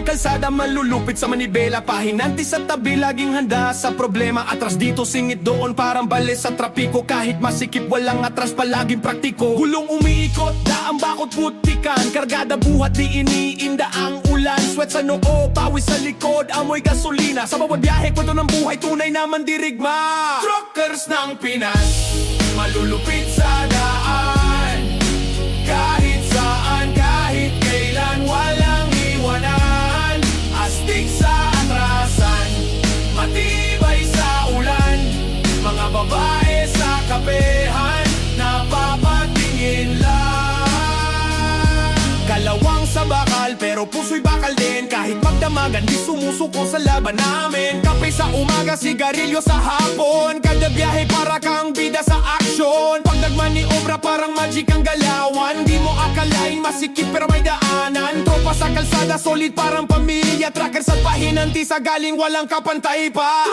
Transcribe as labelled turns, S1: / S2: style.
S1: ang kalsada, malulupit sa manibela. Pahinanti sa tabi, laging handa sa problema. Atras dito, singit doon, parang bali sa trapiko. Kahit masikip, walang atras, palaging praktiko. Gulong umiikot, daang bakot putikan. Kargada buhat, di iniinda ang ulan. Sweat sa noo, pawis sa likod, amoy gasolina. Sa bawat biyahe, kwento ng buhay, tunay na mandirigma. Truckers ng Pinas, malulupit sa daan. Kahit saan, kahit kailan, walang iwanan. Astig sa atrasan, matibay sa ulan. Mga babae sa kapehan, napapatingin lang. Kalawang sa bakal, pero puso'y bakal din. Kahit magdamagan, di sumusuko sa laban namin. Kape sa umaga, sigarilyo sa hapon. Kada biyahe para kang bida sa aksyon. Pag nagmaniobra, parang magic ang galawan. Di mo akalain masikip pero may daanan. Tropa sa kalsada, solid parang pamilya. Trackers at pahinanti sa galing, walang kapantay pa.